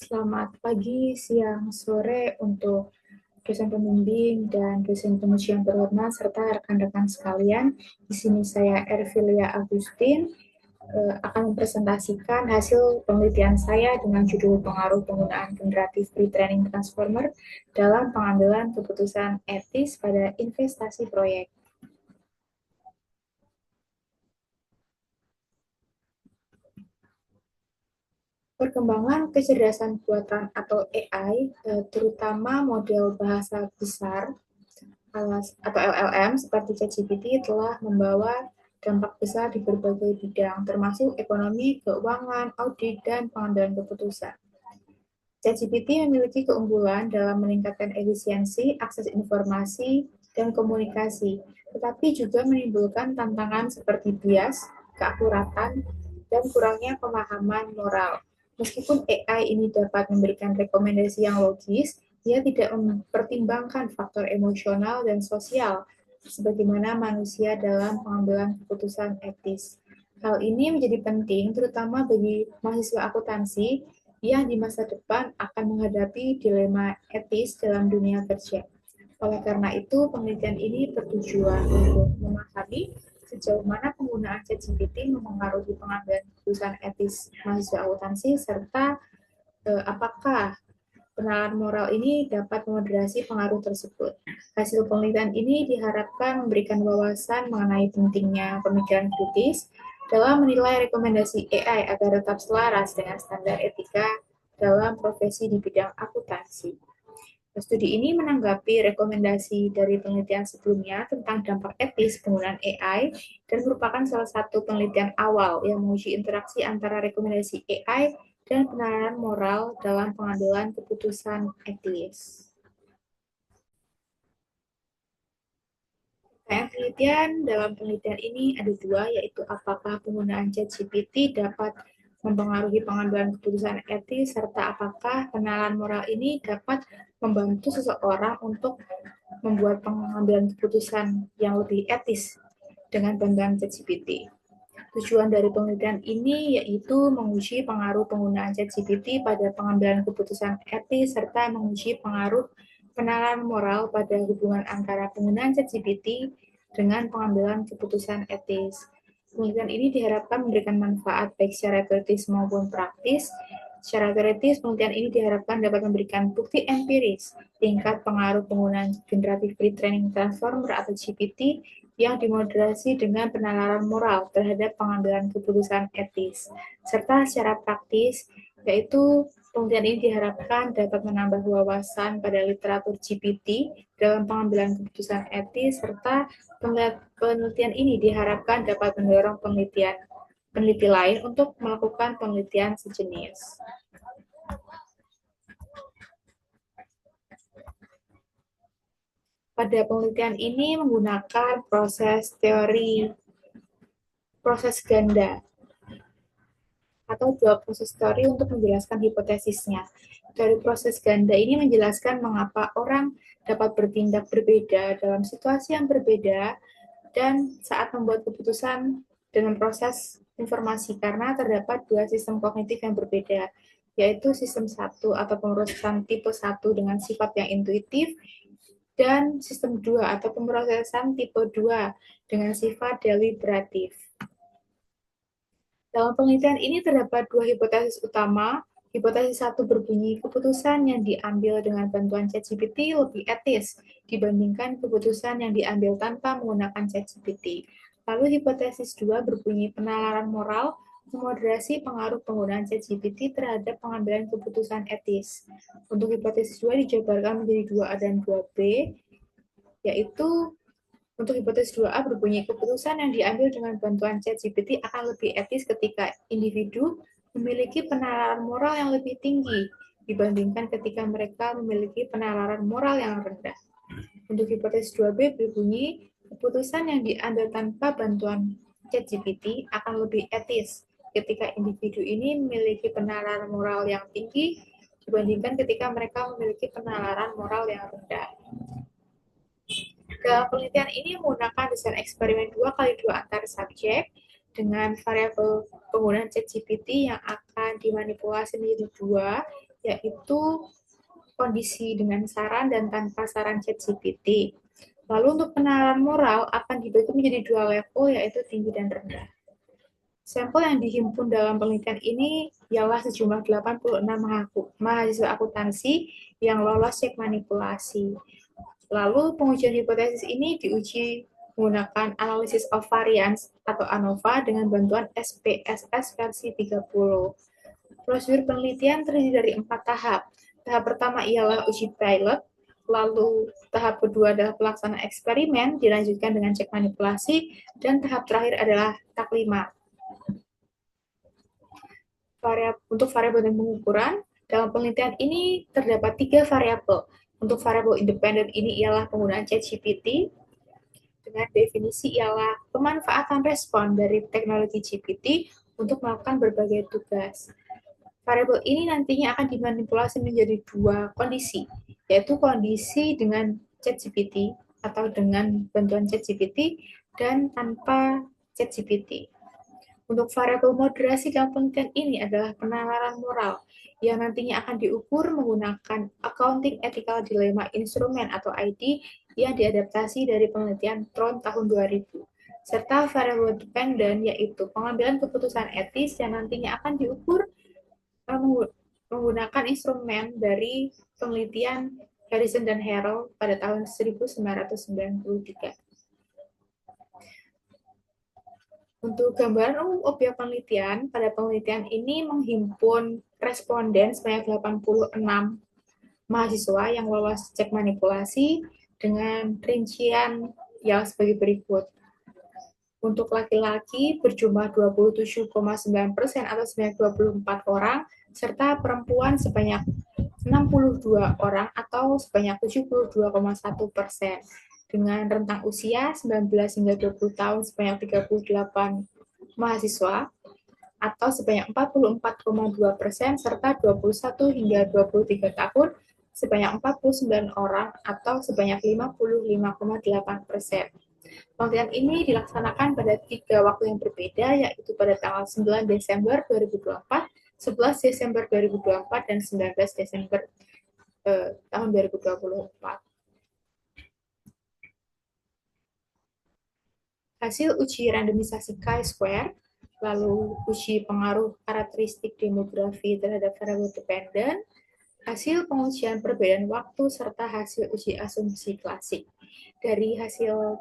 Selamat pagi, siang, sore untuk dosen pembimbing dan dosen penguji yang berhormat serta rekan-rekan sekalian. Di sini saya Ervilia Agustin akan mempresentasikan hasil penelitian saya dengan judul pengaruh penggunaan generatif pre-training transformer dalam pengambilan keputusan etis pada investasi proyek. Perkembangan kecerdasan buatan atau AI, terutama model bahasa besar atau LLM seperti ChatGPT telah membawa dampak besar di berbagai bidang, termasuk ekonomi, keuangan, audit, dan pengambilan keputusan. ChatGPT memiliki keunggulan dalam meningkatkan efisiensi, akses informasi, dan komunikasi, tetapi juga menimbulkan tantangan seperti bias, keakuratan, dan kurangnya pemahaman moral. Meskipun AI ini dapat memberikan rekomendasi yang logis, ia tidak mempertimbangkan faktor emosional dan sosial, sebagaimana manusia dalam pengambilan keputusan etis. Hal ini menjadi penting terutama bagi mahasiswa akuntansi yang di masa depan akan menghadapi dilema etis dalam dunia kerja. Oleh karena itu, penelitian ini bertujuan untuk memahami sejauh mana penggunaan ChatGPT memengaruhi pengambilan keputusan etis mahasiswa akuntansi serta apakah penalaran moral ini dapat memoderasi pengaruh tersebut. Hasil penelitian ini diharapkan memberikan wawasan mengenai pentingnya pemikiran kritis dalam menilai rekomendasi AI agar tetap selaras dengan standar etika dalam profesi di bidang akuntansi. Studi ini menanggapi rekomendasi dari penelitian sebelumnya tentang dampak etis penggunaan AI dan merupakan salah satu penelitian awal yang menguji interaksi antara rekomendasi AI dan penalaran moral dalam pengambilan keputusan etis. Penelitian dalam penelitian ini ada dua, yaitu apakah penggunaan ChatGPT dapat mempengaruhi pengambilan keputusan etis, serta apakah penalaran moral ini dapat membantu seseorang untuk membuat pengambilan keputusan yang lebih etis dengan bantuan ChatGPT. Tujuan dari penelitian ini yaitu menguji pengaruh penggunaan ChatGPT pada pengambilan keputusan etis serta menguji pengaruh penalaran moral pada hubungan antara penggunaan ChatGPT dengan pengambilan keputusan etis. Penelitian ini diharapkan memberikan manfaat baik secara teoritis maupun praktis. Secara teoritis, penelitian ini diharapkan dapat memberikan bukti empiris tingkat pengaruh penggunaan generatif pre-training transformer atau GPT yang dimoderasi dengan penalaran moral terhadap pengambilan keputusan etis. Serta secara praktis, yaitu penelitian ini diharapkan dapat menambah wawasan pada literatur GPT dalam pengambilan keputusan etis, serta penelitian ini diharapkan dapat mendorong peneliti lain untuk melakukan penelitian sejenis. Pada penelitian ini menggunakan proses ganda atau dua proses teori untuk menjelaskan hipotesisnya. Dari proses ganda ini menjelaskan mengapa orang dapat bertindak berbeda dalam situasi yang berbeda dan saat membuat keputusan dan memproses informasi karena terdapat dua sistem kognitif yang berbeda, yaitu sistem 1 atau pemrosesan tipe 1 dengan sifat yang intuitif dan sistem 2 atau pemrosesan tipe 2 dengan sifat deliberatif. Dalam penelitian ini terdapat dua hipotesis utama. Hipotesis 1 berbunyi keputusan yang diambil dengan bantuan ChatGPT lebih etis dibandingkan keputusan yang diambil tanpa menggunakan ChatGPT. Lalu hipotesis 2 berbunyi penalaran moral memoderasi pengaruh penggunaan ChatGPT terhadap pengambilan keputusan etis. Untuk hipotesis 2 dijabarkan menjadi 2A dan 2B, yaitu untuk hipotesis 2A berbunyi keputusan yang diambil dengan bantuan ChatGPT akan lebih etis ketika individu memiliki penalaran moral yang lebih tinggi dibandingkan ketika mereka memiliki penalaran moral yang rendah. Untuk hipotesis 2B berbunyi keputusan yang diambil tanpa bantuan ChatGPT akan lebih etis ketika individu ini memiliki penalaran moral yang tinggi dibandingkan ketika mereka memiliki penalaran moral yang rendah. Dalam penelitian ini menggunakan desain eksperimen 2x2 antar subjek. dengan variabel penggunaan ChatGPT yang akan dimanipulasi menjadi dua, yaitu kondisi dengan saran dan tanpa saran ChatGPT. Lalu untuk penalaran moral akan dibagi menjadi dua level, yaitu tinggi dan rendah. Sampel yang dihimpun dalam penelitian ini ialah sejumlah 86 mahasiswa akuntansi yang lolos cek manipulasi. Lalu pengujian hipotesis ini diuji menggunakan Analysis of Variance atau ANOVA dengan bantuan SPSS versi 30. Prosedur penelitian terdiri dari 4 tahap. Tahap pertama ialah uji pilot, lalu tahap kedua adalah pelaksanaan eksperimen, dilanjutkan dengan cek manipulasi, dan tahap terakhir adalah taklimat. Untuk variabel dan pengukuran, dalam penelitian ini terdapat 3 variabel. Untuk variabel independen ini ialah penggunaan ChatGPT, dengan definisi ialah pemanfaatan respon dari teknologi GPT untuk melakukan berbagai tugas. Variabel ini nantinya akan dimanipulasi menjadi dua kondisi, yaitu kondisi dengan ChatGPT atau dengan bantuan ChatGPT dan tanpa ChatGPT. Untuk variabel moderasi dalam penelitian ini adalah penalaran moral yang nantinya akan diukur menggunakan Accounting Ethical Dilemma Instrument atau ID yang diadaptasi dari penelitian Tron tahun 2000, serta variabel dependen yaitu pengambilan keputusan etis yang nantinya akan diukur menggunakan instrumen dari penelitian Harrison dan Harrell pada tahun 1993. Untuk gambaran umum objek penelitian, pada penelitian ini menghimpun responden sebanyak 86 mahasiswa yang lolos cek manipulasi dengan rincian yang sebagai berikut. Untuk laki-laki berjumlah 27,9% atau sebanyak 24 orang, serta perempuan sebanyak 62 orang atau sebanyak 72,1%. Dengan rentang usia 19 hingga 20 tahun sebanyak 38 mahasiswa atau sebanyak 44,2% serta 21 hingga 23 tahun sebanyak 49 orang atau sebanyak 55,8%. Penelitian ini dilaksanakan pada 3 waktu yang berbeda, yaitu pada tanggal 9 Desember 2024, 11 Desember 2024, dan 19 Desember tahun 2024. Hasil uji randomisasi chi-square, lalu uji pengaruh karakteristik demografi terhadap variabel dependen, hasil pengujian perbedaan waktu, serta hasil uji asumsi klasik. Dari hasil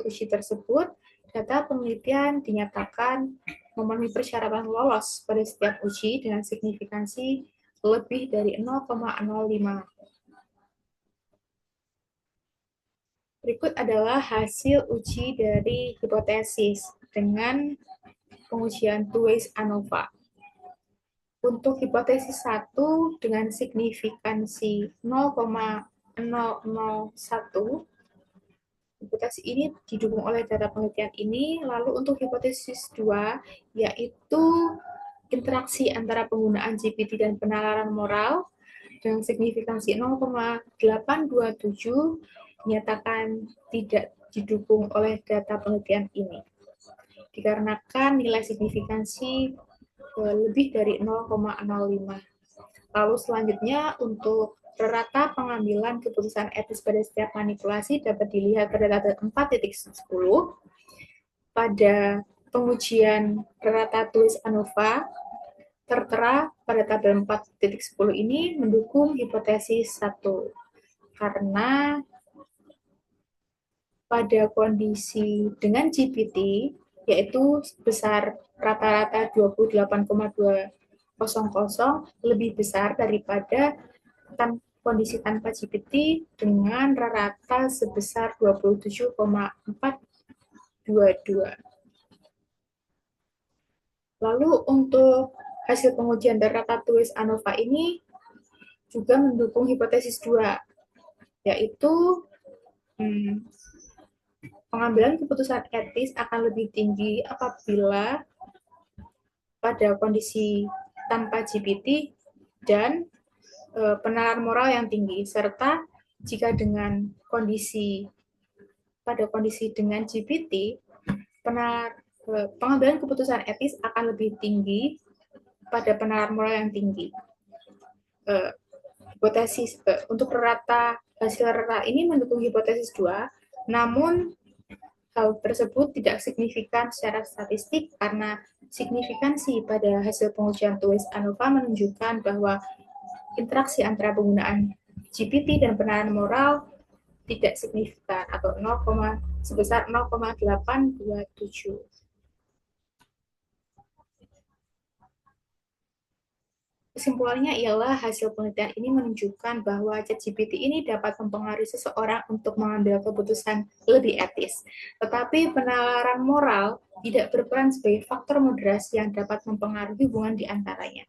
uji tersebut, data penelitian dinyatakan memenuhi persyaratan lolos pada setiap uji dengan signifikansi lebih dari 0,05. Berikut adalah hasil uji dari hipotesis dengan pengujian two-way ANOVA. Untuk hipotesis 1 dengan signifikansi 0,001, hipotesis ini didukung oleh data penelitian ini. Lalu untuk hipotesis 2, yaitu interaksi antara penggunaan GPT dan penalaran moral dengan signifikansi 0,827, dinyatakan tidak didukung oleh data penelitian ini, dikarenakan nilai signifikansi lebih dari 0,05. Lalu selanjutnya untuk rata pengambilan keputusan etis pada setiap manipulasi dapat dilihat pada tabel 4.10. Pada pengujian rata tulis ANOVA tertera pada tabel 4.10 ini mendukung hipotesis 1 karena pada kondisi dengan GPT yaitu sebesar rata-rata 28,200 lebih besar daripada kondisi tanpa GPT dengan rata sebesar 27,422. Lalu untuk hasil pengujian rata tulis ANOVA ini juga mendukung hipotesis 2, yaitu pengambilan keputusan etis akan lebih tinggi apabila pada kondisi tanpa GPT dan penalaran moral yang tinggi, serta jika pada kondisi dengan GPT, pengambilan keputusan etis akan lebih tinggi pada penalaran moral yang tinggi. Hipotesis untuk rata hasil rata ini mendukung hipotesis 2, namun hal tersebut tidak signifikan secara statistik karena signifikansi pada hasil pengujian Twist ANOVA menunjukkan bahwa interaksi antara penggunaan GPT dan penalaran moral tidak signifikan atau sebesar 0,827. Kesimpulannya ialah hasil penelitian ini menunjukkan bahwa ChatGPT ini dapat mempengaruhi seseorang untuk mengambil keputusan lebih etis. Tetapi penalaran moral tidak berperan sebagai faktor moderasi yang dapat mempengaruhi hubungan di antaranya.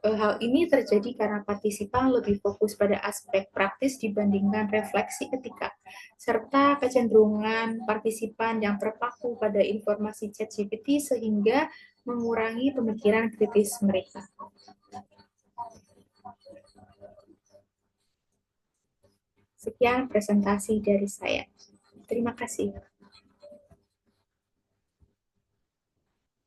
Hal ini terjadi karena partisipan lebih fokus pada aspek praktis dibandingkan refleksi etika, serta kecenderungan partisipan yang terpaku pada informasi ChatGPT sehingga mengurangi pemikiran kritis mereka. Sekian presentasi dari saya. Terima kasih.